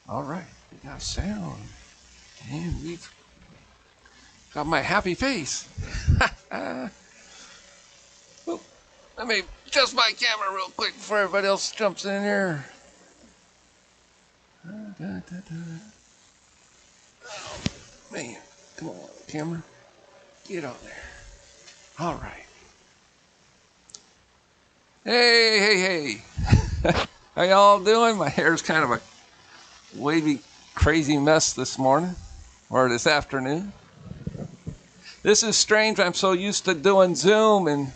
All right, we got sound. And we've got my happy face. Oop, let me adjust my camera real quick before everybody else jumps in here. Oh, man, come on, camera. Get on there. All right. Hey. How y'all doing? My hair's kind of a wavy, crazy mess this morning, or this afternoon. This is strange. I'm so used to doing Zoom, and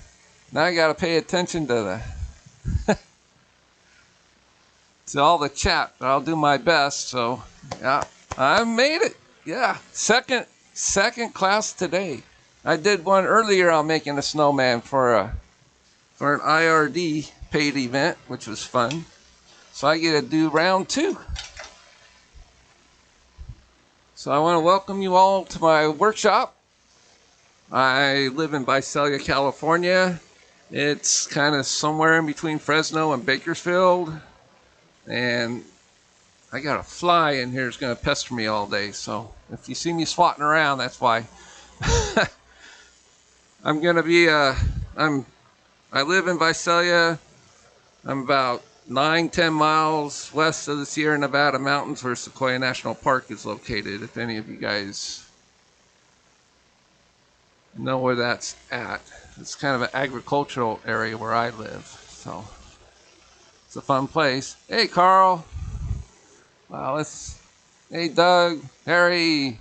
now I got to pay attention to to all the chat. But I'll do my best. So, yeah, I made it. Yeah, second class today. I did one earlier on making a snowman for an IRD paid event, which was fun. So I get to do round 2. So I want to welcome you all to my workshop. I live in Visalia, California. It's kind of somewhere in between Fresno and Bakersfield. And I got a fly in here that's going to pester me all day. So if you see me swatting around, that's why. I'm going to be, I live in Visalia. I'm about 9-10 miles west of the Sierra Nevada mountains where Sequoia National Park is located, if any of you guys know where that's at. It's kind of an agricultural area where I live, so it's a fun place. Hey, Carl. Wow, hey, Doug, Harry.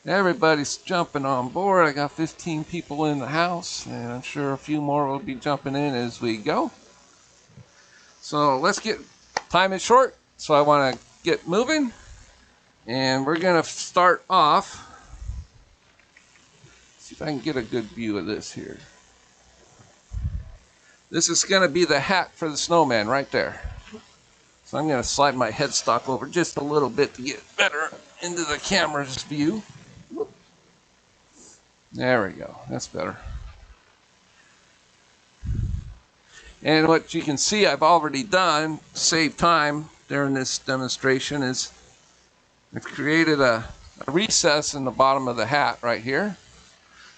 Everybody's jumping on board. I got 15 people in the house, and I'm sure a few more will be jumping in as we go. So let's get, time is short, so I want to get moving. And we're going to start off. See if I can get a good view of this here. This is going to be the hat for the snowman right there. So I'm going to slide my headstock over just a little bit to get better into the camera's view. There we go. That's better. And what you can see I've already done, to save time during this demonstration, is I've created a recess in the bottom of the hat right here.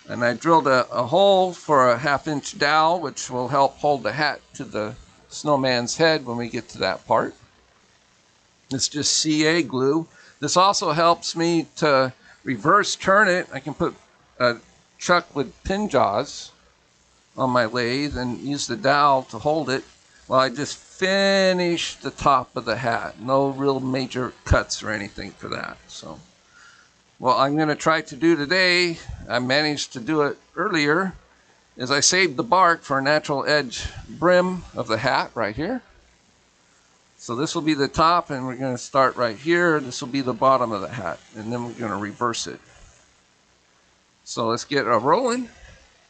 And I drilled a hole for a 1/2-inch dowel, which will help hold the hat to the snowman's head when we get to that part. It's just CA glue. This also helps me to reverse turn it. I can put a chuck with pin jaws on my lathe and use the dowel to hold it while I just finish the top of the hat. No real major cuts or anything for that. So, what I'm going to try to do today, I managed to do it earlier, is I saved the bark for a natural edge brim of the hat right here. So this will be the top, and we're going to start right here. This will be the bottom of the hat, and then we're going to reverse it. So let's get rolling.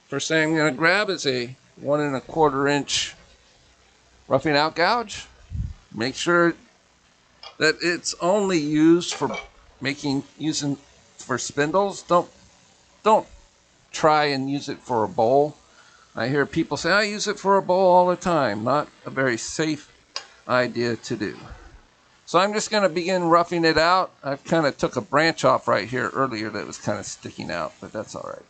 First thing I'm going to grab is a 1 1/4 inch roughing out gouge. Make sure that it's only used for using for spindles. Don't try and use it for a bowl. I hear people say I use it for a bowl all the time. Not a very safe idea to do. So I'm just going to begin roughing it out. I've kind of took a branch off right here earlier that was kind of sticking out, but that's all right.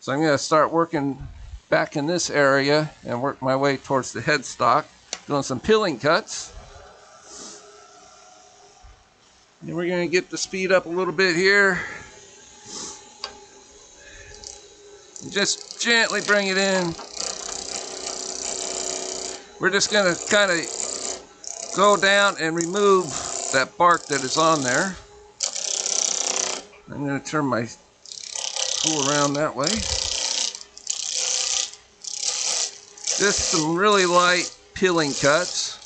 So I'm going to start working back in this area and work my way towards the headstock, doing some peeling cuts. And we're going to get the speed up a little bit here. And just gently bring it in. We're just going to kind of go down and remove that bark that is on there. I'm going to turn my tool around that way. Just some really light peeling cuts.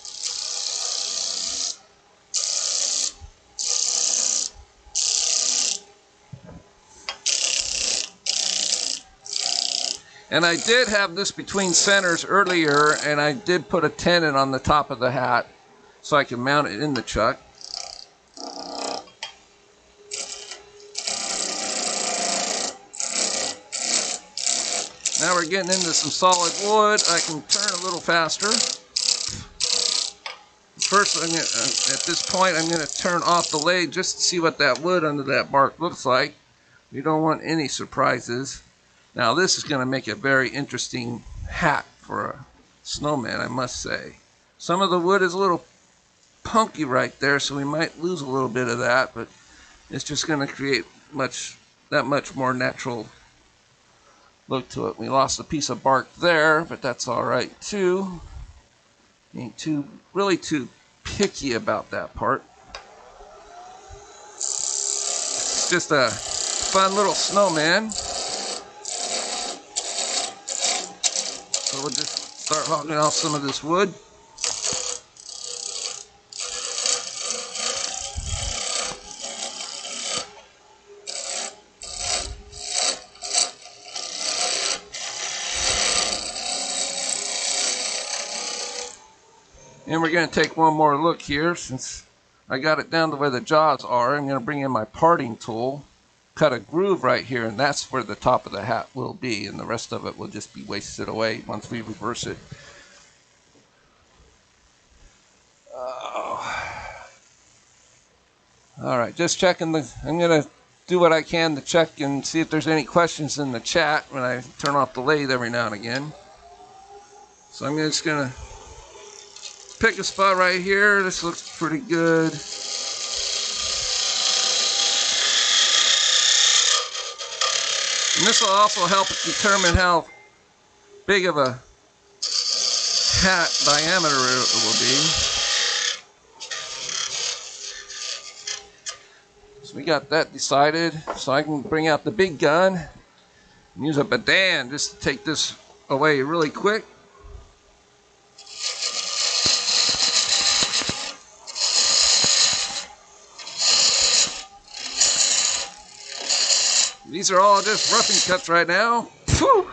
And I did have this between centers earlier, and I did put a tenon on the top of the hat so I can mount it in the chuck. Now we're getting into some solid wood. I can turn a little faster. The first first, at this point, I'm going to turn off the lathe just to see what that wood under that bark looks like. We don't want any surprises. Now this is going to make a very interesting hat for a snowman, I must say. Some of the wood is a little punky right there, so we might lose a little bit of that, but it's just going to create that much more natural look to it. We lost a piece of bark there, but that's all right too. Ain't really too picky about that part. It's just a fun little snowman. So we'll just start hogging off some of this wood. And we're going to take one more look here. Since I got it down to where the jaws are, I'm going to bring in my parting tool, cut a groove right here, and that's where the top of the hat will be, and the rest of it will just be wasted away once we reverse it. All right, just checking I'm going to do what I can to check and see if there's any questions in the chat when I turn off the lathe every now and again. So I'm just going to pick a spot right here. This looks pretty good. And this will also help determine how big of a hat diameter it will be. So we got that decided. So I can bring out the big gun and use a badan just to take this away really quick. These are all just roughing cuts right now. Whew.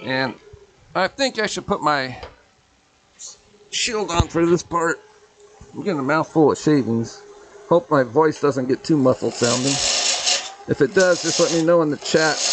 And I think I should put my shield on for this part. I'm getting a mouthful of shavings. Hope my voice doesn't get too muffled sounding. If it does, just let me know in the chat.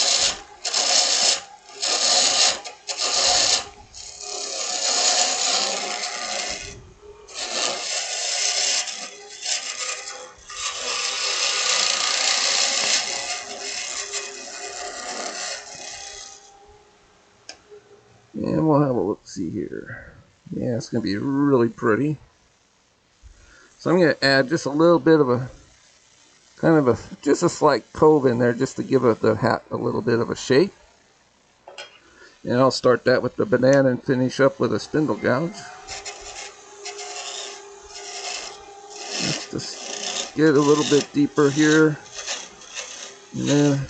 And we'll have a look-see here. Yeah, it's going to be really pretty. So I'm going to add just a little bit of just a slight cove in there just to give the hat a little bit of a shape. And I'll start that with the banana and finish up with a spindle gouge. Let's just get a little bit deeper here. And then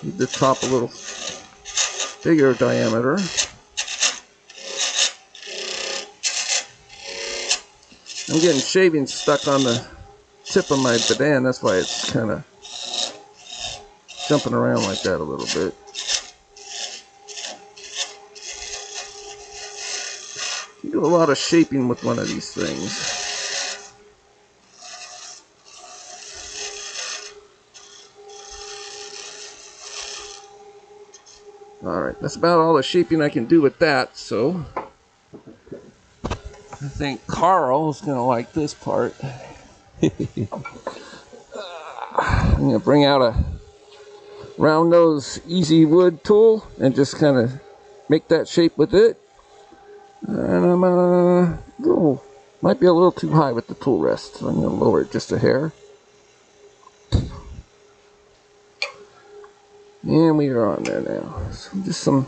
need the top a little bigger diameter. I'm getting shavings stuck on the tip of my badan, that's why it's kind of jumping around like that a little bit. You do a lot of shaping with one of these things. Alright, that's about all the shaping I can do with that, so I think Carl is going to like this part. I'm going to bring out a round nose easy wood tool and just kind of make that shape with it. And I'm might be a little too high with the tool rest, so I'm going to lower it just a hair. And we are on there now. So just some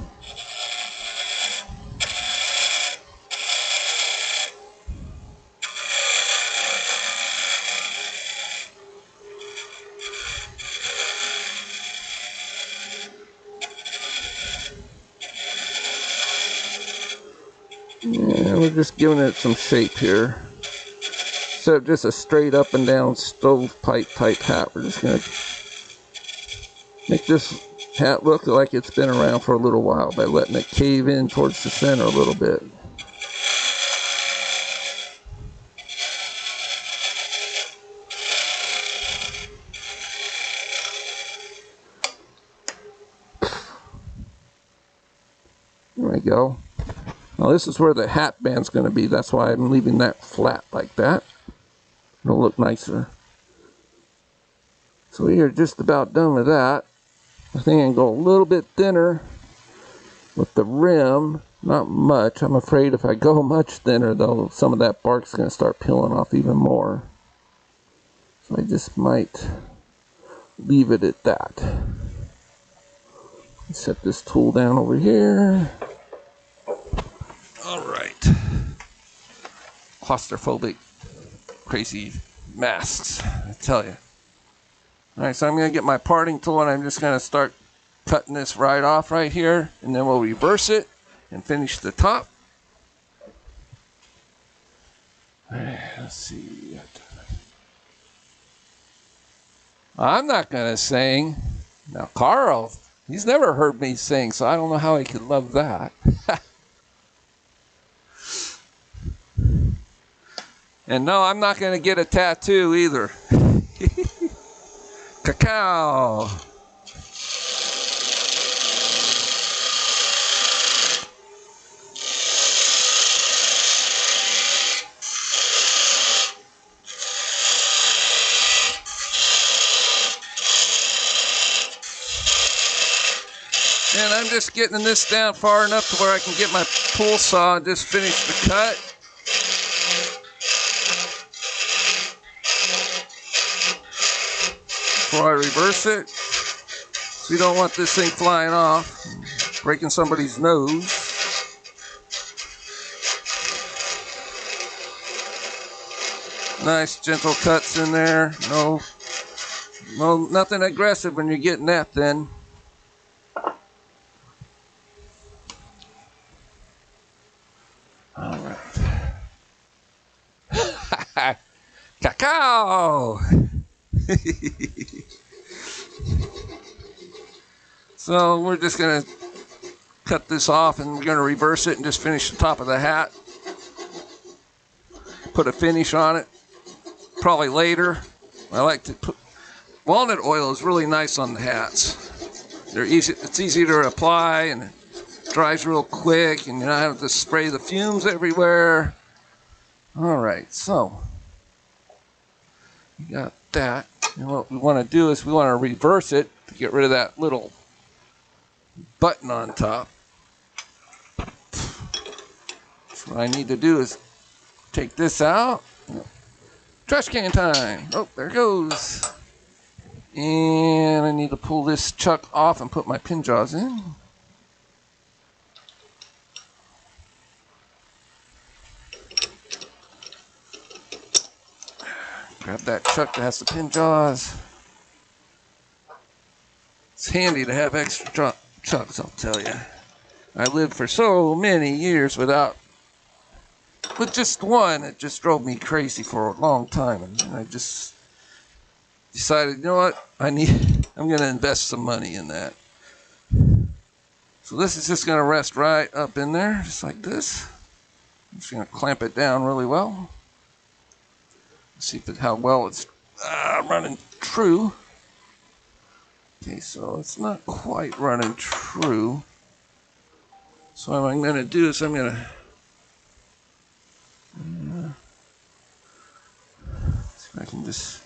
and we're just giving it some shape here. Instead of just a straight up and down stovepipe type hat, we're just going to make this hat look like it's been around for a little while by letting it cave in towards the center a little bit. go. Now this is where the hat band's going to be. That's why I'm leaving that flat like that. It'll look nicer. So we are just about done with that. I think I can go a little bit thinner with the rim. Not much. I'm afraid if I go much thinner, though, some of that bark's going to start peeling off even more. So I just might leave it at that. Set this tool down over here. All right. Claustrophobic, crazy masks, I tell you. All right, so I'm going to get my parting tool and I'm just going to start cutting this right off right here, and then we'll reverse it and finish the top. All right, let's see. I'm not going to sing. Now, Carl, he's never heard me sing, so I don't know how he could love that. And no, I'm not going to get a tattoo either. Cacao. And I'm just getting this down far enough to where I can get my pull saw and just finish the cut. Before I reverse it. So you don't want this thing flying off, breaking somebody's nose. Nice gentle cuts in there. No, nothing aggressive when you're getting that thin. All right. Cacao. So we're just going to cut this off and we're going to reverse it and just finish the top of the hat. Put a finish on it. Probably later. I like to put walnut oil is really nice on the hats. They're easy. It's easy to apply and it dries real quick and you don't have to spray the fumes everywhere. All right, so you got that. And what we want to do is we want to reverse it to get rid of that little button on top. So what I need to do is take this out. Trash can time. Oh, there it goes. And I need to pull this chuck off and put my pin jaws in. Grab that chuck that has the pin jaws. It's handy to have extra chucks, I'll tell you. I lived for so many years with just one. It just drove me crazy for a long time, and I just decided, you know what, I'm going to invest some money in that. So this is just going to rest right up in there, just like this. I'm just going to clamp it down really well. See how well it's running true. Okay, so it's not quite running true. So what I'm going to do is I'm going to see if I can just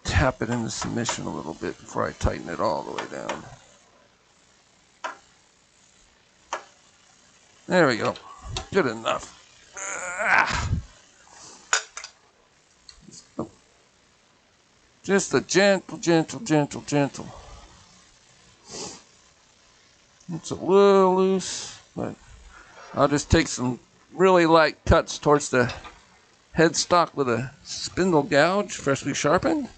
tap it into submission a little bit before I tighten it all the way down. There we go. Good enough. Just a gentle. It's a little loose, but I'll just take some really light cuts towards the headstock with a spindle gouge, freshly sharpened.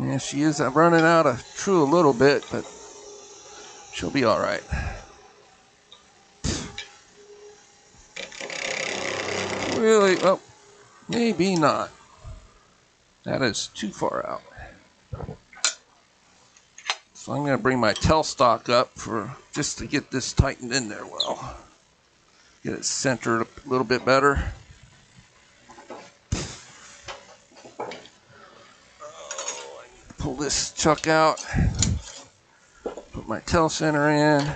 Yeah, she is running out of true a little bit, but she'll be all right. Really? Well, maybe not. That is too far out. So I'm going to bring my tailstock up just to get this tightened in there well. Get it centered a little bit better. Pull this chuck out. Put my tail center in.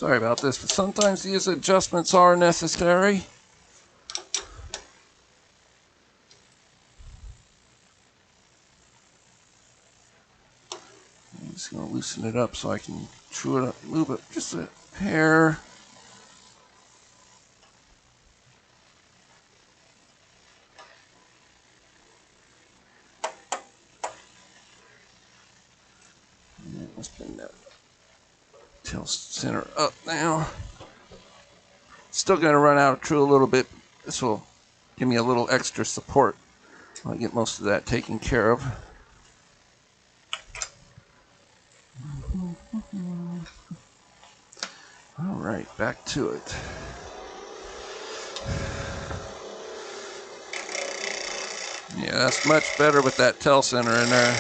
Sorry about this, but sometimes these adjustments are necessary. I'm just going to loosen it up so I can true it up, move it just a hair. Let's bring that tail center up now. Still going to run out of true a little bit. This will give me a little extra support. I'll get most of that taken care of. All right, back to it. Yeah, that's much better with that tail center in there.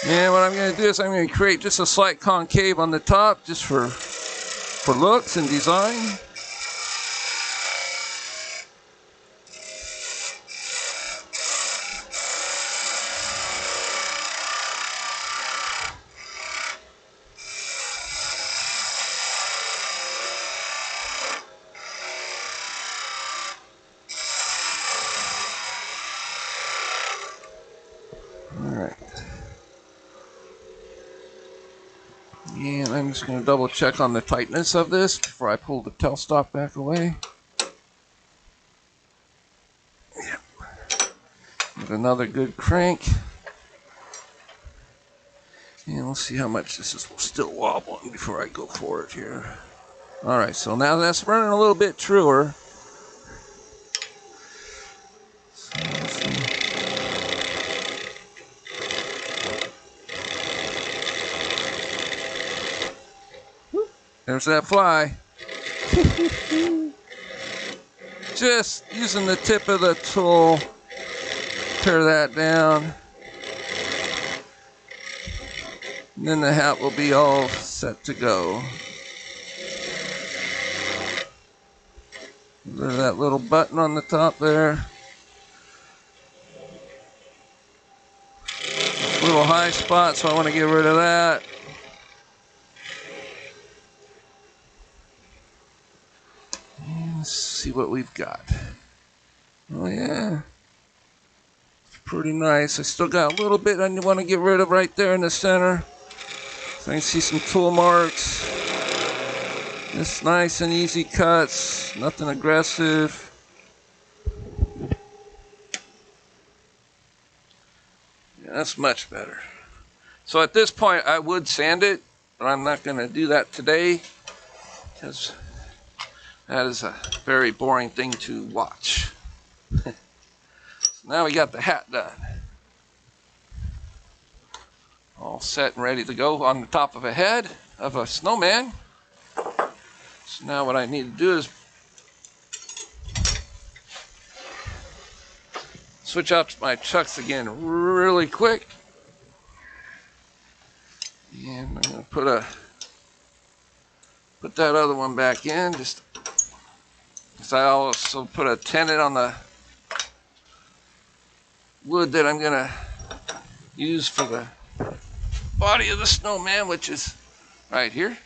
And what I'm going to do is I'm going to create just a slight concave on the top just for looks and design. And I'm just going to double check on the tightness of this before I pull the tailstock back away. Yeah. Give another good crank. And we'll see how much this is still wobbling before I go for it here. Alright, so now that's running a little bit truer. There's that fly. Just using the tip of the tool, tear that down. And then the hat will be all set to go. There's that little button on the top there. Little high spot, so I want to get rid of that. Let's see what we've got. Oh yeah, it's pretty nice. I still got a little bit I want to get rid of right there in the center. So I can see some tool marks. Just nice and easy cuts, nothing aggressive. Yeah, that's much better. So at this point I would sand it, but I'm not going to do that today because that is a very boring thing to watch. So now we got the hat done. All set and ready to go on the top of a head of a snowman. So now what I need to do is switch out to my chucks again really quick. And I'm going to put that other one back in. Just I also put a tenon on the wood that I'm going to use for the body of the snowman, which is right here.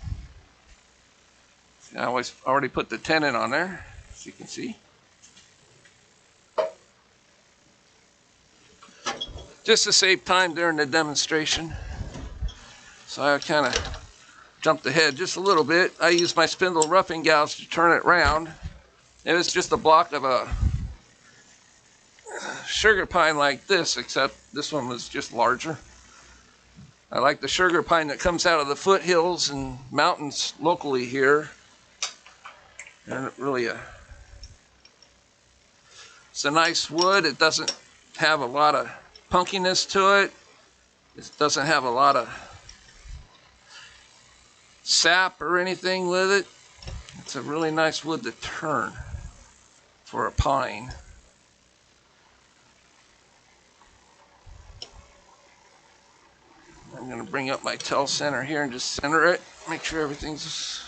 I already put the tenon on there, as you can see. Just to save time during the demonstration. So I kind of jumped ahead just a little bit. I used my spindle roughing gouge to turn it round. It was just a block of a sugar pine like this, except this one was just larger. I like the sugar pine that comes out of the foothills and mountains locally here. And really it's a nice wood. It doesn't have a lot of punkiness to it. It doesn't have a lot of sap or anything with it. It's a really nice wood to turn for a pine. I'm going to bring up my tail center here and just center it. Make sure everything's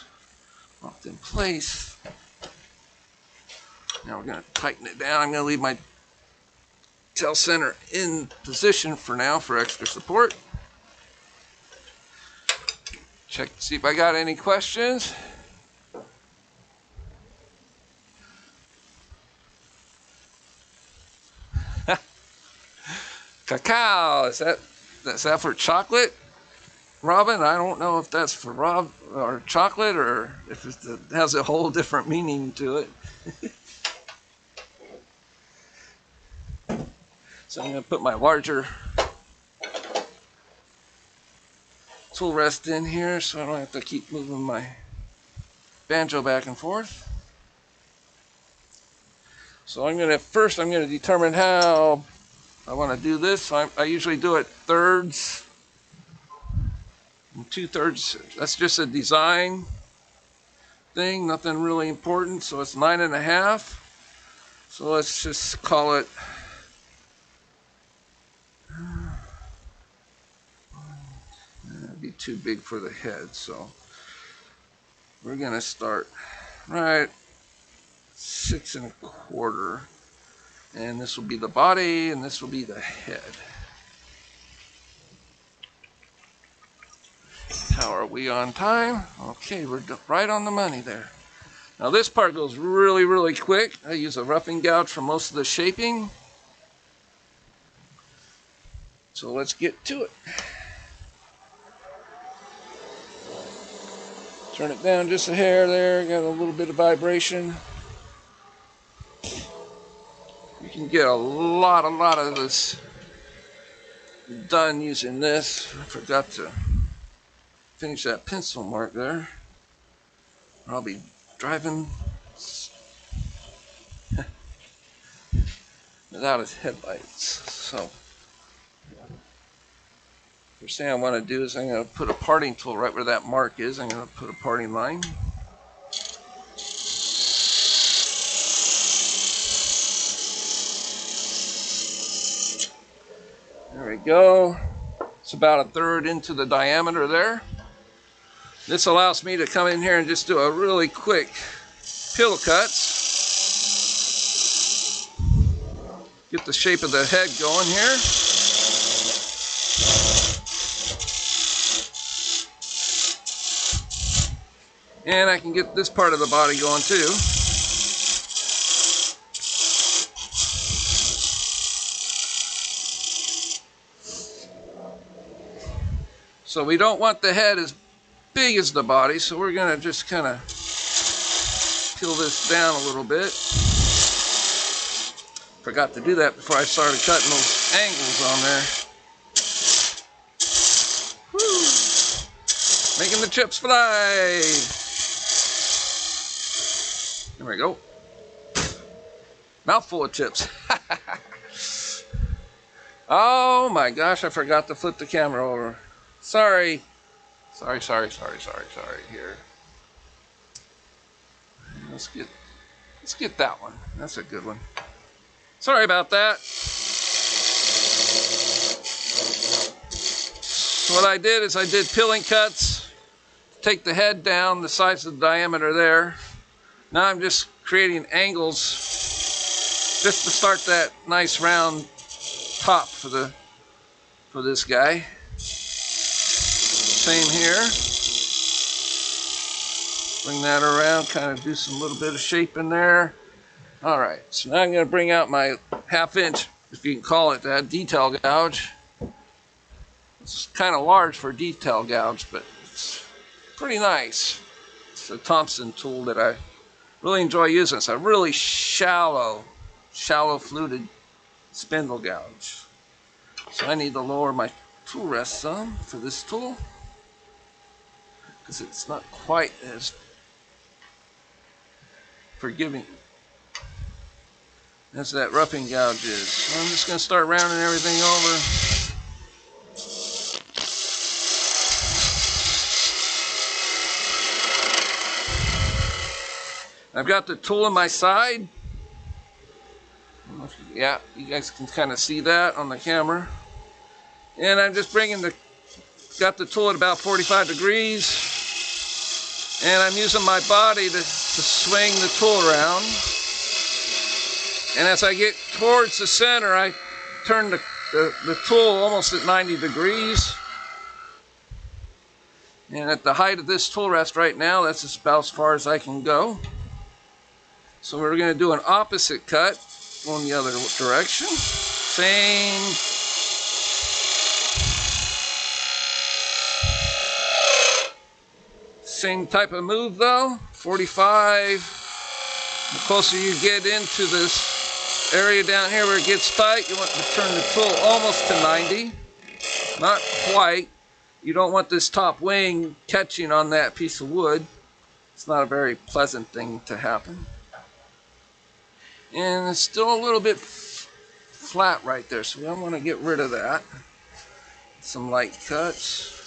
locked in place. Now we're going to tighten it down. I'm going to leave my tail center in position for now for extra support. Check to see if I got any questions. Cacao, is that for chocolate, Robin? I don't know if that's for Rob or chocolate, or if it has a whole different meaning to it. So I'm going to put my larger tool rest in here so I don't have to keep moving my banjo back and forth. So I'm going to determine how I want to do this. I usually do it thirds and 2/3. That's just a design thing, nothing really important. So it's 9.5. So let's just call it that'd be too big for the head. So we're going to start right 6 1/4. And this will be the body, and this will be the head. How are we on time? Okay, we're right on the money there. Now this part goes really, really quick. I use a roughing gouge for most of the shaping. So let's get to it. Turn it down just a hair there, got a little bit of vibration. You can get a lot of this done using this. I forgot to finish that pencil mark there. I'll be driving without his headlights. So first thing I want to do is I'm going to put a parting tool right where that mark is. I'm going to put a parting line. There we go. It's about 1/3 into the diameter there. This allows me to come in here and just do a really quick pill cut. Get the shape of the head going here. And I can get this part of the body going too. So we don't want the head as big as the body, so we're going to just kind of peel this down a little bit. Forgot to do that before I started cutting those angles on there. Woo! Making the chips fly. There we go. Mouthful of chips. Oh my gosh, I forgot to flip the camera over. Sorry here. Let's get that one. That's a good one. Sorry about that. So what I did is I did pilling cuts, take the head down the size of the diameter there. Now I'm just creating angles just to start that nice round top for this guy. Same here. Bring that around, kind of do some little bit of shape in there. All right, so now I'm going to bring out my 1/2 inch, if you can call it that, detail gouge. It's kind of large for a detail gouge, but it's pretty nice. It's a Thompson tool that I really enjoy using. It's a really shallow fluted spindle gouge. So I need to lower my tool rest some for this tool, because it's not quite as forgiving as that roughing gouge is. So I'm just going to start rounding everything over. I've got the tool on my side. Yeah, you guys can kind of see that on the camera. And I'm just got the tool at about 45 degrees. And I'm using my body to swing the tool around. And as I get towards the center, I turn the tool almost at 90 degrees. And at the height of this tool rest right now, that's about as far as I can go. So we're going to do an opposite cut going the other direction. Same type of move though. 45. The closer you get into this area down here where it gets tight, you want to turn the tool almost to 90. Not quite. You don't want this top wing catching on that piece of wood. It's not a very pleasant thing to happen. And it's still a little bit flat right there, so we don't want to get rid of that. Some light cuts.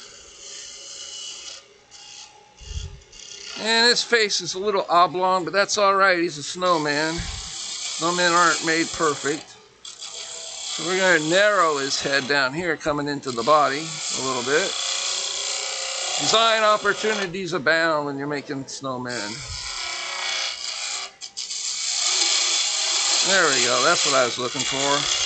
And his face is a little oblong, but that's alright. He's a snowman. Snowmen aren't made perfect. So we're going to narrow his head down here, coming into the body a little bit. Design opportunities abound when you're making snowmen. There we go. That's what I was looking for.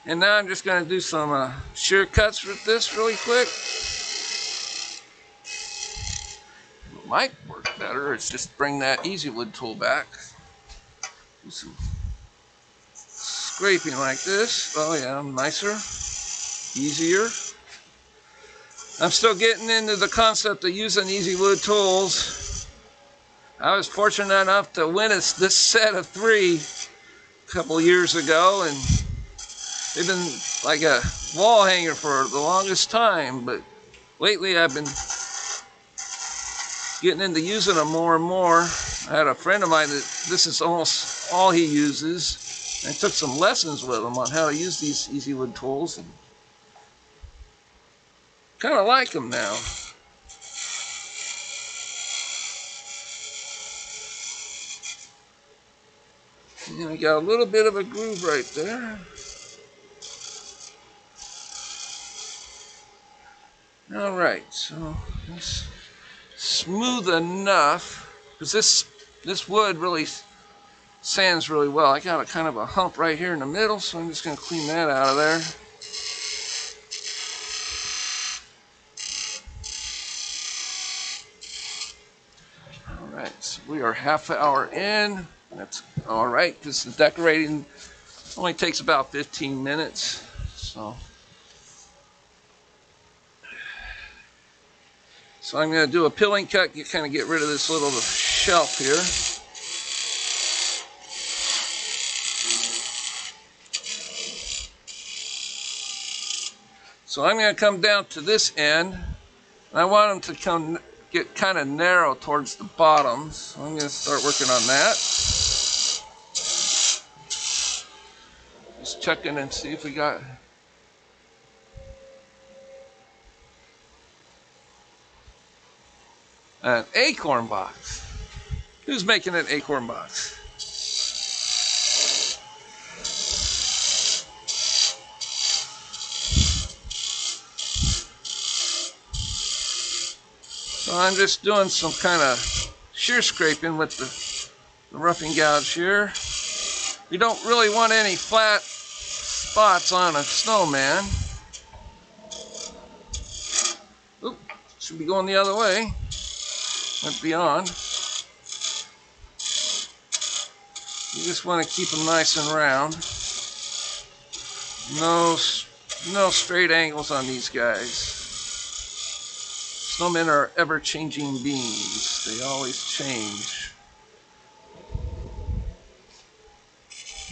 And now I'm just going to do some shear cuts with this really quick. What might work better is just bring that Easy Wood tool back. Do some scraping like this. Oh yeah, nicer, easier. I'm still getting into the concept of using Easy Wood tools. I was fortunate enough to win this set of 3 a couple years ago, and they've been like a wall hanger for the longest time, but lately I've been getting into using them more and more. I had a friend of mine that this is almost all he uses. I took some lessons with him on how to use these Easy Wood tools, and kind of like them now. And I got a little bit of a groove right there. All right, so it's smooth enough because this wood really sands really well. I got a kind of a hump right here in the middle, so I'm just going to clean that out of there. All right, so we are half an hour in. That's all right because the decorating only takes about 15 minutes. So I'm going to do a pilling cut, kind of get rid of this little shelf here. So I'm going to come down to this end, and I want them to get kind of narrow towards the bottom. So I'm going to start working on that. Just checking and see if we got... an acorn box. Who's making an acorn box? So I'm just doing some kind of shear scraping with the roughing gouge here. You don't really want any flat spots on a snowman. Oop, should be going the other way. Went beyond. You just want to keep them nice and round. No straight angles on these guys. Snowmen are ever-changing beings. They always change.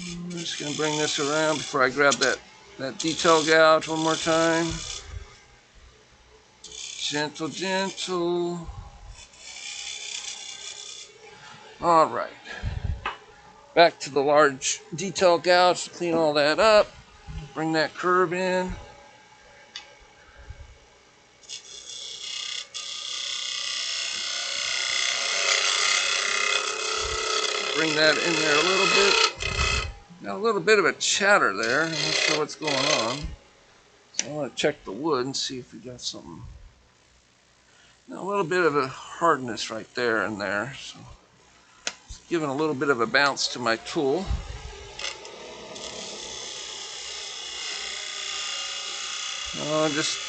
I'm just going to bring this around before I grab that detail gouge one more time. Gentle, gentle. All right, back to the large detail gouge to clean all that up. Bring that curve in. Bring that in there a little bit. Got a little bit of a chatter there. I'm not sure what's going on. So I want to check the wood and see if we got something. Now, a little bit of a hardness right there and there. So giving a little bit of a bounce to my tool. Just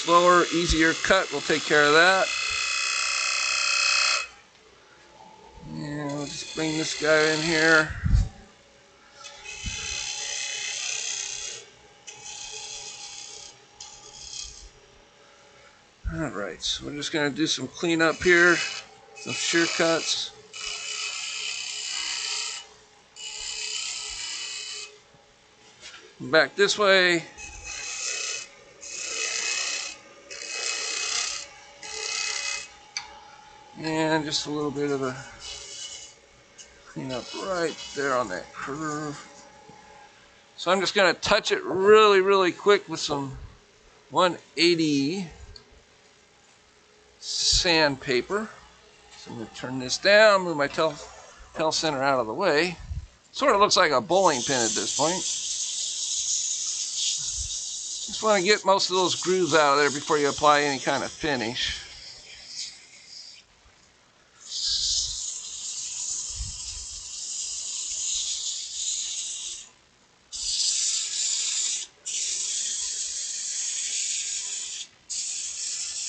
slower, easier cut will take care of that. And I'll just bring this guy in here. Alright, so we're just going to do some cleanup here, some shear cuts. Back this way. And just a little bit of a cleanup right there on that curve. So I'm just going to touch it really, really quick with some 180 sandpaper. So I'm going to turn this down, move my tail center out of the way. Sort of looks like a bowling pin at this point. Just want to get most of those grooves out of there before you apply any kind of finish.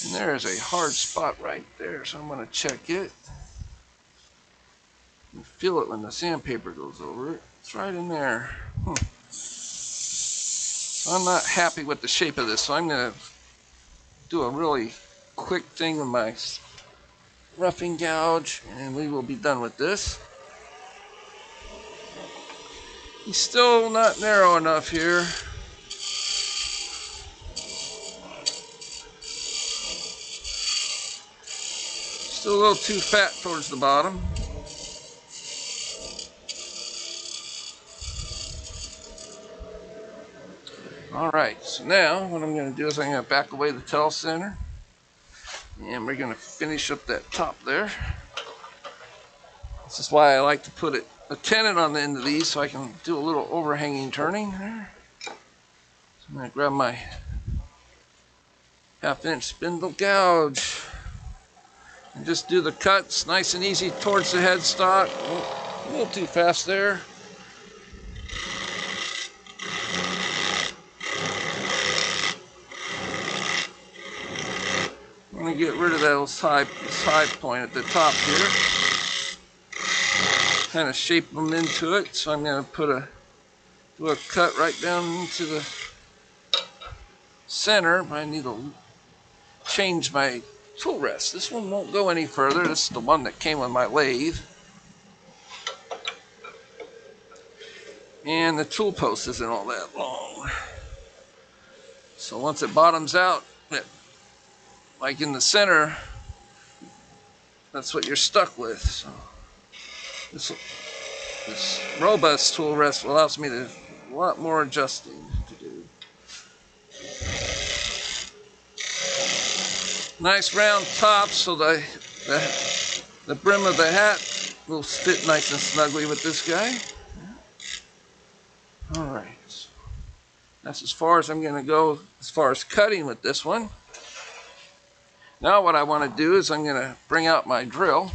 And there's a hard spot right there, so I'm going to check it. You feel it when the sandpaper goes over it. It's right in there. I'm not happy with the shape of this, so I'm going to do a really quick thing with my roughing gouge, and we will be done with this. He's still not narrow enough here. Still a little too fat towards the bottom. Alright, so now what I'm going to do is I'm going to back away the tail center. And we're going to finish up that top there. This is why I like to put a tenon on the end of these so I can do a little overhanging turning there. So I'm going to grab my 1/2-inch spindle gouge and just do the cuts nice and easy towards the headstock. A little too fast there. I'm going to get rid of this high point at the top here. Kind of shape them into it. So I'm going to do a cut right down into the center. I need to change my tool rest. This one won't go any further. This is the one that came with my lathe. And the tool post isn't all that long. So once it bottoms out, like in the center, that's what you're stuck with. So this robust tool rest allows me to a lot more adjusting to do. Nice round top so the brim of the hat will fit nice and snugly with this guy. Alright, so that's as far as I'm going to go as far as cutting with this one. Now what I want to do is I'm going to bring out my drill,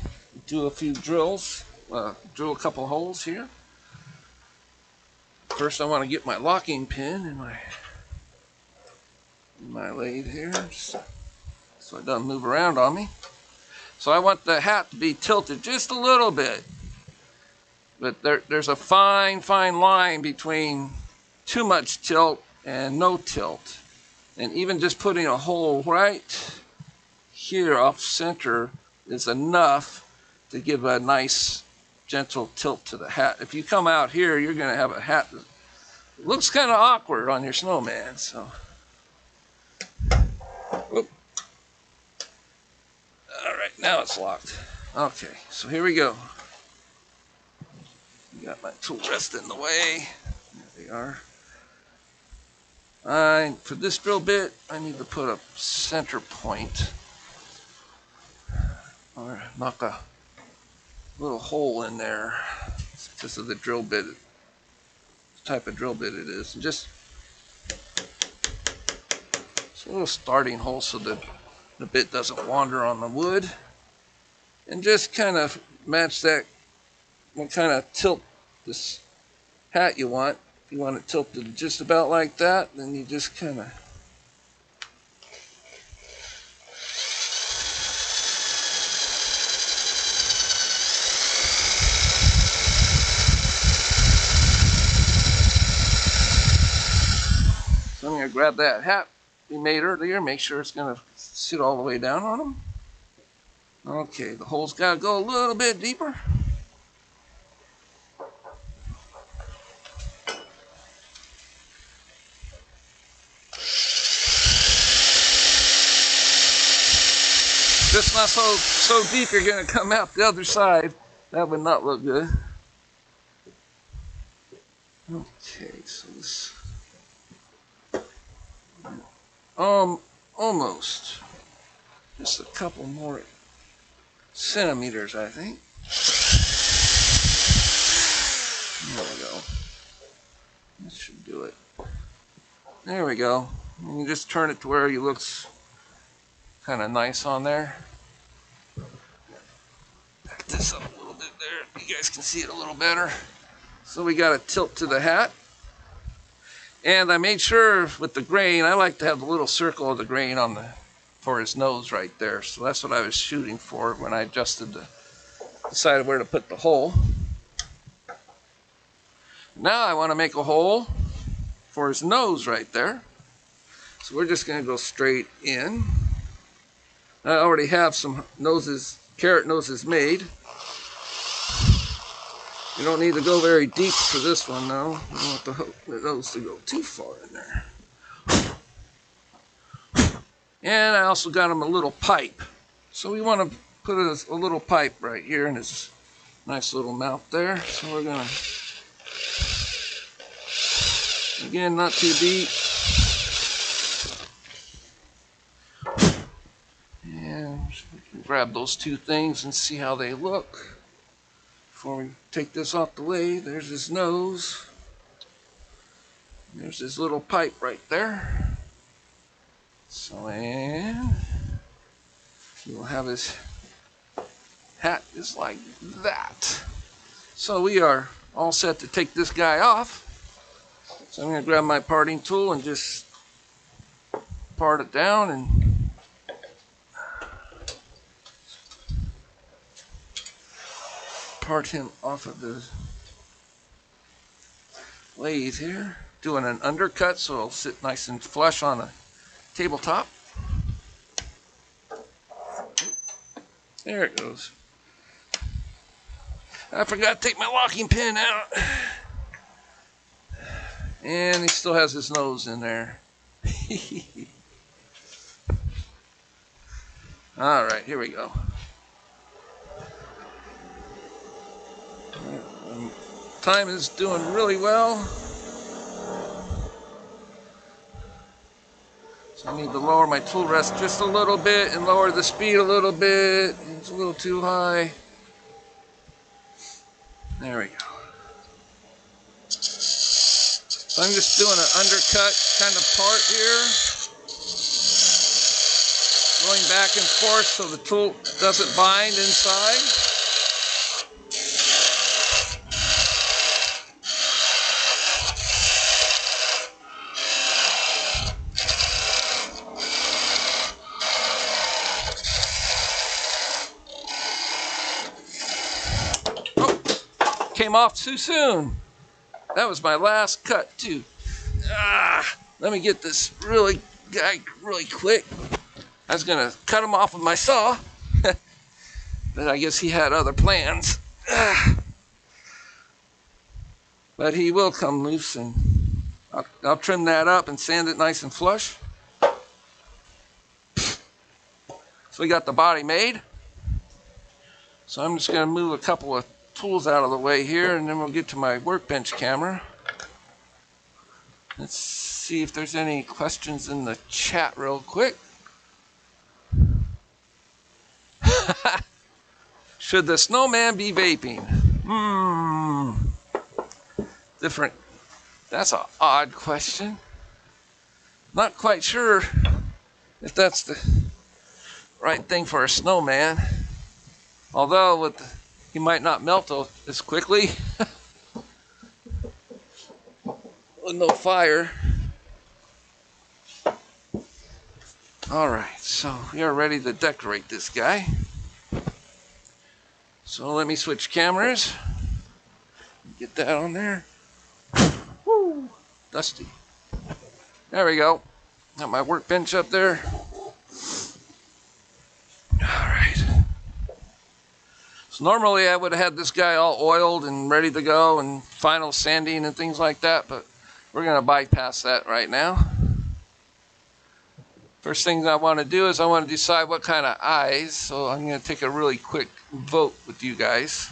do a few drills, drill a couple holes here. First I want to get my locking pin in my lathe here, so it doesn't move around on me. So I want the hat to be tilted just a little bit. But there's a fine line between too much tilt and no tilt. And even just putting a hole right here off center is enough to give a nice gentle tilt to the hat. If you come out here, you're going to have a hat that looks kind of awkward on your snowman. So, whoop. All right, now it's locked. Okay, so here we go. Got my tool rest in the way. There they are. For this drill bit, I need to put a center point. Or knock a little hole in there. It's because of the drill bit, the type of drill bit it is. And just a little starting hole so that the bit doesn't wander on the wood. And just kind of match that what kind of tilt this hat you want. If you want it tilted just about like that, then you just kind of so I'm going to grab that hat we made earlier, make sure it's going to sit all the way down on them. Okay, the hole's got to go a little bit deeper. Just not so deep you're going to come out the other side. That would not look good. Okay, so this almost just a couple more centimeters, I think. There we go. That should do it. There we go. And you just turn it to where it looks kind of nice on there. Back this up a little bit there. You guys can see it a little better. So we got a tilt to the hat. And I made sure with the grain, I like to have the little circle of the grain on for his nose right there. So that's what I was shooting for when I decided where to put the hole. Now I want to make a hole for his nose right there. So we're just going to go straight in. I already have some carrot noses made. You don't need to go very deep for this one, though. You don't want the nose to go too far in there. And I also got him a little pipe. So we want to put a little pipe right here in his nice little mouth there. So we're going to, again, not too deep. And we can grab those two things and see how they look. Before we take this off the lathe, there's his nose. There's his little pipe right there. So, and he'll have his hat just like that. So we are all set to take this guy off. So I'm going to grab my parting tool and just part it down and part him off of the lathe here, doing an undercut so it'll sit nice and flush on a tabletop. There it goes. I forgot to take my locking pin out. And he still has his nose in there. All right, here we go. Time is doing really well. So I need to lower my tool rest just a little bit and lower the speed a little bit. It's a little too high. There we go. So I'm just doing an undercut kind of part here. Going back and forth so the tool doesn't bind inside. Came off too soon. That was my last cut too. Let me get this guy really quick. I was gonna cut him off with my saw, but I guess he had other plans. But he will come loose, and I'll trim that up and sand it nice and flush. So we got the body made. So I'm just gonna move a couple of tools out of the way here, and then we'll get to my workbench camera. Let's see if there's any questions in the chat real quick. Should the snowman be vaping? Different. That's an odd question. Not quite sure if that's the right thing for a snowman. Although with he might not melt as quickly with no fire. All right, so we are ready to decorate this guy. So let me switch cameras. Get that on there. Woo, dusty. There we go. Got my workbench up there. All right. So normally I would have had this guy all oiled and ready to go and final sanding and things like that, but we're going to bypass that right now. First thing I want to do is I want to decide what kind of eyes, so I'm going to take a really quick vote with you guys.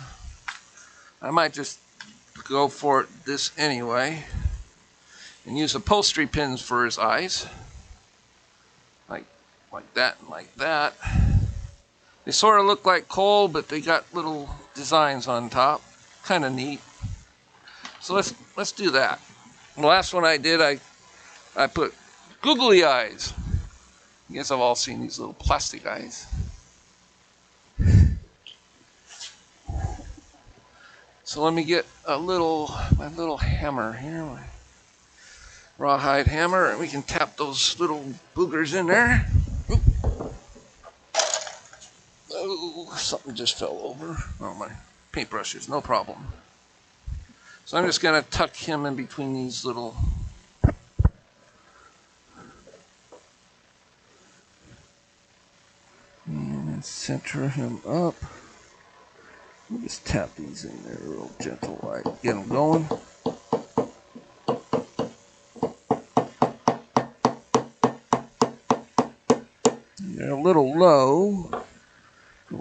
I might just go for this anyway and use upholstery pins for his eyes. Like that and like that. They sort of look like coal, but they got little designs on top. Kind of neat. So let's do that. The last one I did, I put googly eyes. You guys have all seen these little plastic eyes. So let me get my little hammer here, my rawhide hammer, and we can tap those little boogers in there. Oop. Oh, something just fell over. Oh, my paintbrushes, no problem. So I'm just going to tuck him in between these little and center him up. We'll just tap these in there real gentle, right? Get them going. They're a little low. I'm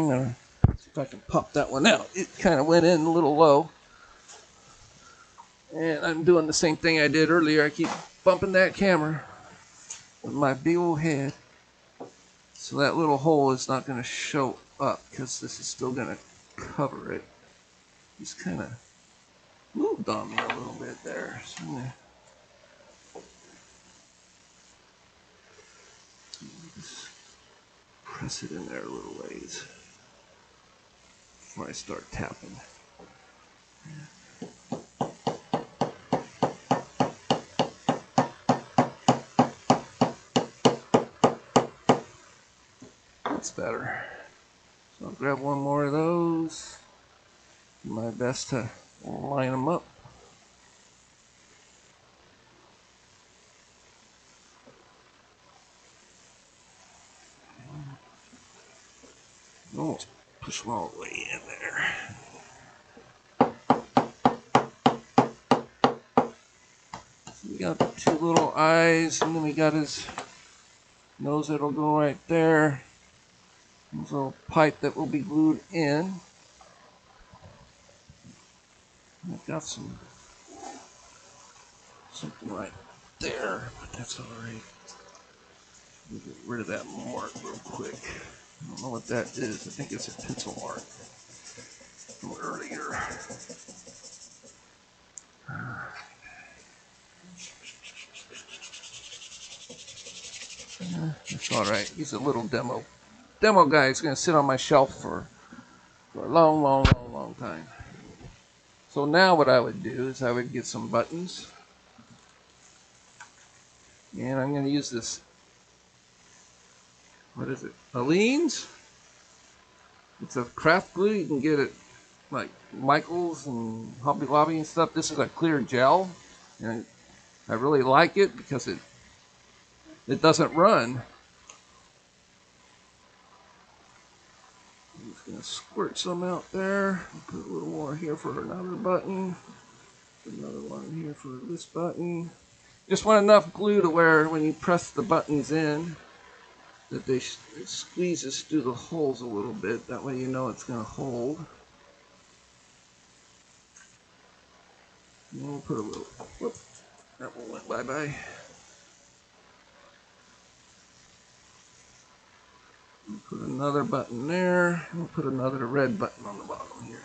gonna see if I can pop that one out. It kind of went in a little low. And I'm doing the same thing I did earlier. I keep bumping that camera with my big old head. So that little hole is not going to show up because this is still going to cover it. He's kind of moved on me a little bit there. So I'm going to just press it in there a little ways before I start tapping. That's better. So I'll grab one more of those. Do my best to line them up. Almost push them all the way in there. So we got two little eyes, and then we got his nose that'll go right there. There's a little pipe that will be glued in. I've got something right there, but that's all right. We'll get rid of that mark real quick. I don't know what that is. I think it's a pencil mark from earlier. That's all right. He's a little demo guy. He's going to sit on my shelf for a long time. So now what I would do is I would get some buttons. And I'm going to use this, what is it? Aleene's? It's a craft glue. You can get it like Michael's and Hobby Lobby and stuff. This is a clear gel. And I really like it because it doesn't run. I'm just going to squirt some out there. Put a little more here for another button. Put another one here for this button. Just want enough glue to where when you press the buttons in, that it squeezes through the holes a little bit. That way you know it's going to hold. And we'll put a little, whoop, that one went bye-bye. We'll put another button there. We'll put another red button on the bottom here.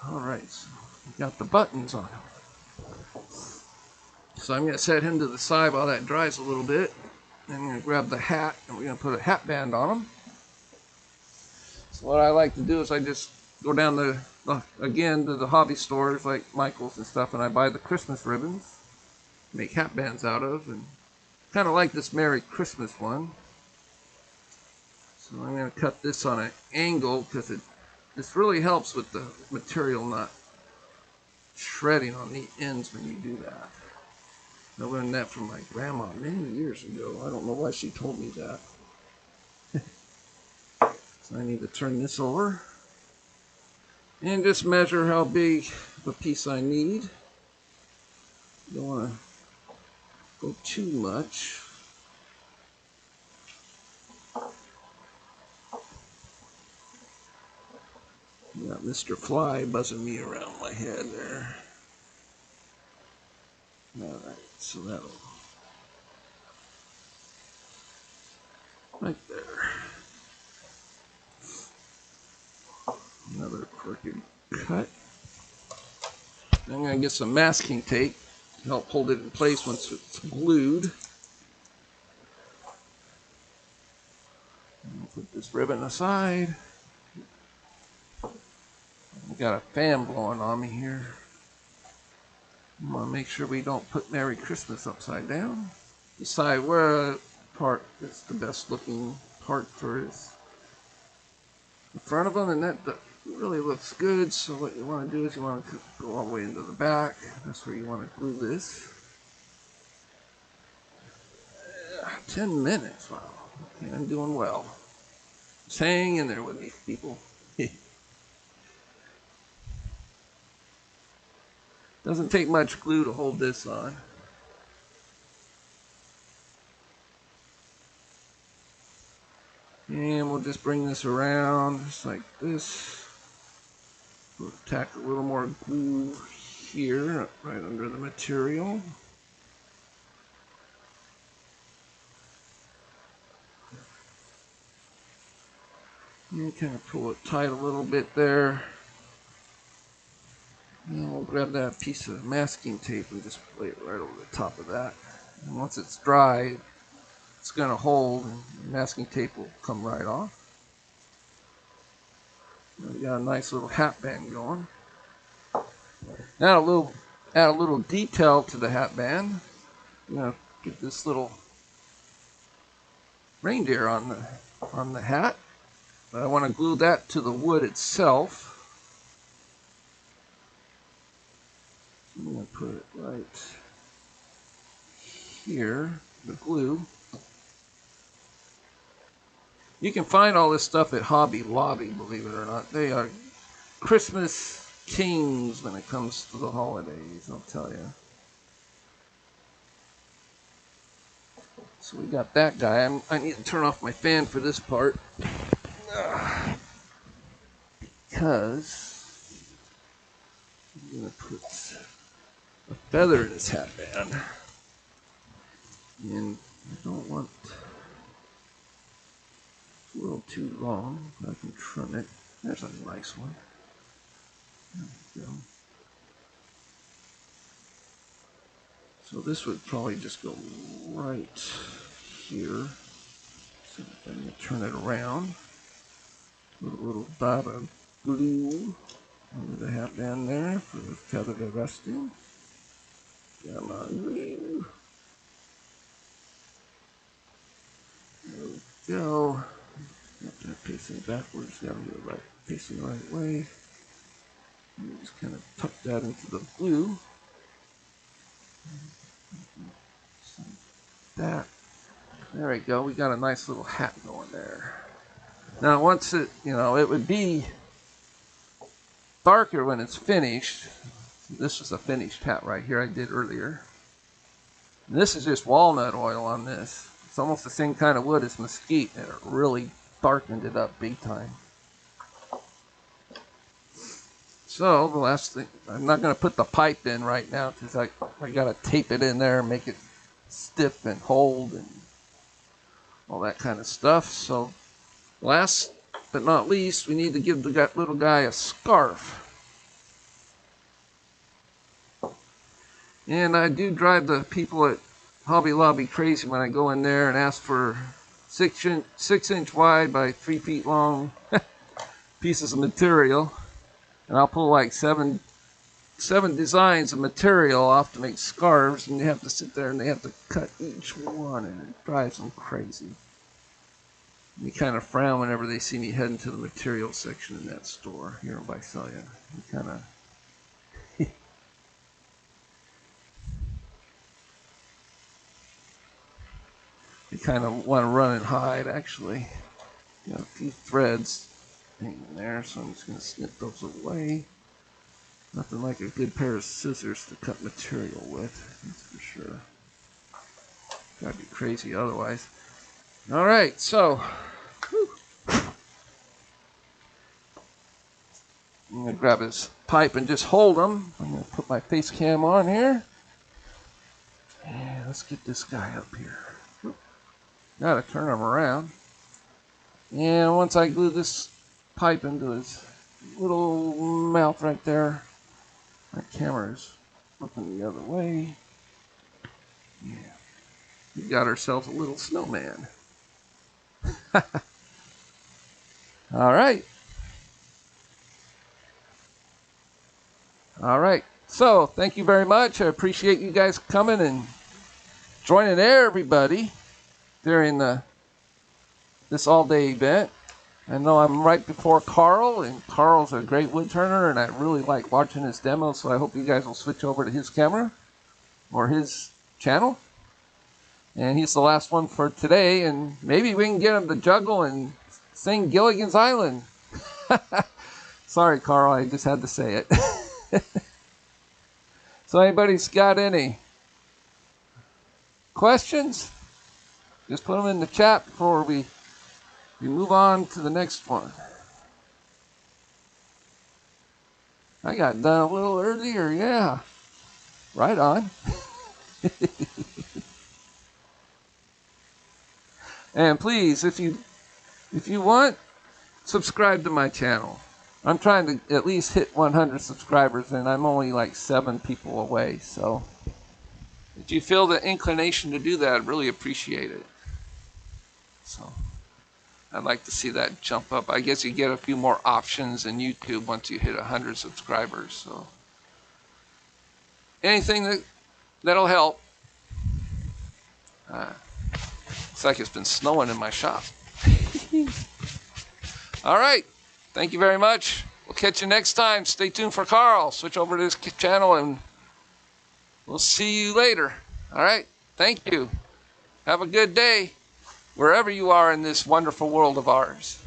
All right, so we got the buttons on. So I'm going to set him to the side while that dries a little bit. I'm going to grab the hat and we're going to put a hat band on him. So what I like to do is I just go down again to the hobby stores like Michael's and stuff, and I buy the Christmas ribbons, make hat bands out of, and kind of like this Merry Christmas one. So I'm going to cut this on an angle because this really helps with the material not shredding on the ends when you do that. I learned that from my grandma many years ago. I don't know why she told me that. So I need to turn this over and just measure how big of a piece I need. Don't want to go too much. Got Mr. Fly buzzing me around my head there. Alright, so that'll right there. Another crooked cut. I'm going to get some masking tape to help hold it in place once it's glued. I'll put this ribbon aside. I've got a fan blowing on me here. I want to make sure we don't put Merry Christmas upside down. Decide where part is the best looking part for his in front of him, and that really looks good. So what you want to do is you want to go all the way into the back. That's where you want to glue this. 10 minutes, wow. Okay, I'm doing well. Just hang in there with me, people. Doesn't take much glue to hold this on. And we'll just bring this around just like this. We'll tack a little more glue here, right under the material. And kind of pull it tight a little bit there. And we'll grab that piece of masking tape and just lay it right over the top of that. And once it's dry, it's going to hold, and the masking tape will come right off. We got a nice little hat band going. Now add a little detail to the hat band. I'm going to get this little reindeer on the hat, but I want to glue that to the wood itself. I'm going to put it right here, the glue. You can find all this stuff at Hobby Lobby, believe it or not. They are Christmas kings when it comes to the holidays, I'll tell you. So we got that guy. I need to turn off my fan for this part. Because I'm going to put a feather in his hat band. And I don't want a little too long, but I can trim it. There's a nice one. There we go. So this would probably just go right here. So I'm going to turn it around. Put a little dot of glue under the hat band there for the feather to rest in. Come on, glue. There we go. Got that facing backwards, down to the right, facing the right way. And you just kind of tuck that into the glue. That. There we go. We got a nice little hat going there. Now, once it, it would be darker when it's finished. This is a finished hat right here I did earlier. And this is just walnut oil on this. It's almost the same kind of wood as mesquite, and it really darkened it up big time. So the last thing, I'm not going to put the pipe in right now because I got to tape it in there and make it stiff and hold and all that kind of stuff. So last but not least, we need to give the little guy a scarf. And I do drive the people at Hobby Lobby crazy when I go in there and ask for 6-inch wide by 3 feet long pieces of material. And I'll pull like seven designs of material off to make scarves, and they have to sit there and they have to cut each one, and it drives them crazy. They kind of frown whenever they see me heading to the material section in that store here in Visalia. They kind of want to run and hide, actually. Got a few threads hanging there, so I'm just going to snip those away. Nothing like a good pair of scissors to cut material with, that's for sure. Gotta be crazy otherwise. All right, so whew. I'm gonna grab his pipe and just hold him. I'm gonna put my face cam on here. And let's get this guy up here. Gotta turn him around. And once I glue this pipe into his little mouth right there, my camera is looking the other way. Yeah. We got ourselves a little snowman. All right. All right. So, thank you very much. I appreciate you guys coming and joining everybody during this all-day event. I know I'm right before Carl, and Carl's a great wood turner, and I really like watching his demos, so I hope you guys will switch over to his camera or his channel. And he's the last one for today, and maybe we can get him to juggle and sing Gilligan's Island. Sorry, Carl, I just had to say it. So anybody's got any questions? Just put them in the chat before we move on to the next one. I got done a little earlier, yeah. Right on. And please, if you want, subscribe to my channel. I'm trying to at least hit 100 subscribers, and I'm only like 7 people away. So if you feel the inclination to do that, I'd really appreciate it. So I'd like to see that jump up. I guess you get a few more options in YouTube once you hit 100 subscribers. So anything that'll help. Looks like it's been snowing in my shop. All right. Thank you very much. We'll catch you next time. Stay tuned for Carl. Switch over to his channel, and we'll see you later. All right. Thank you. Have a good day wherever you are in this wonderful world of ours.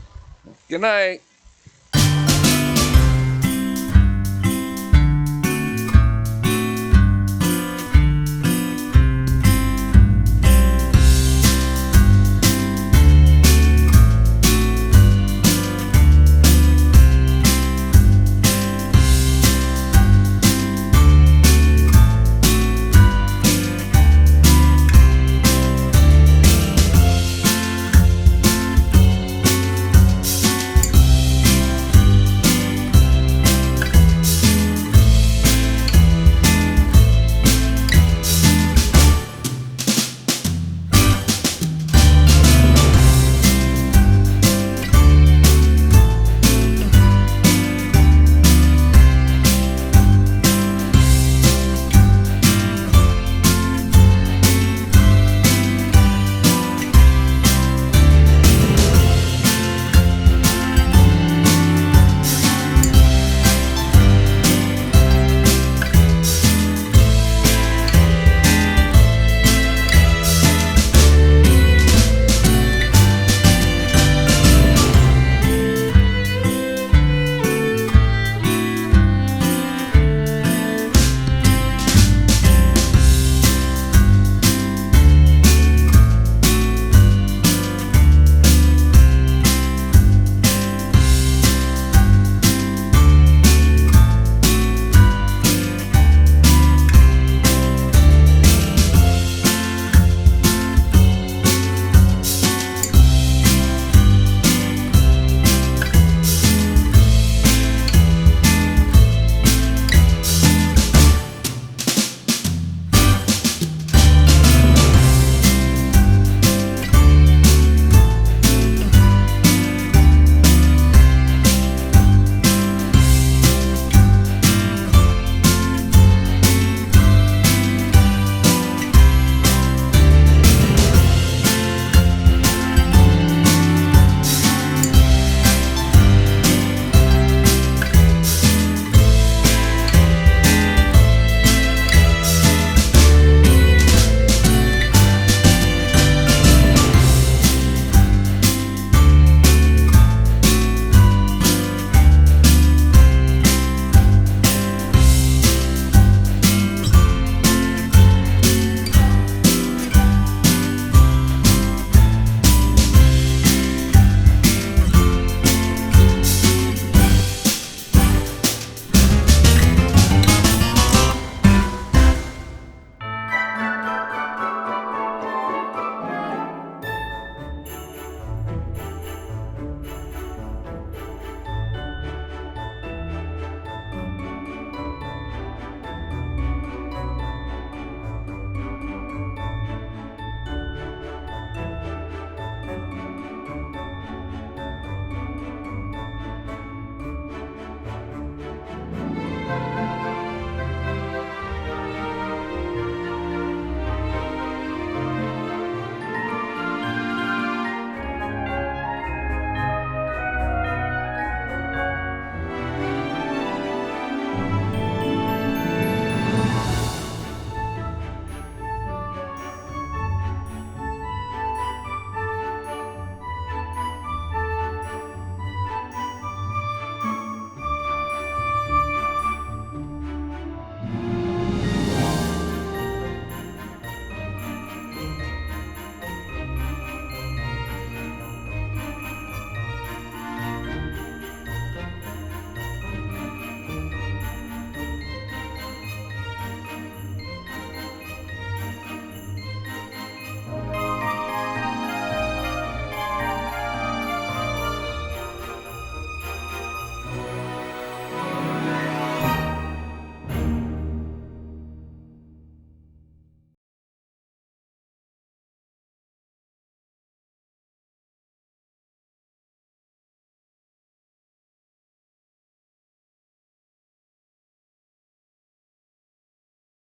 Good night.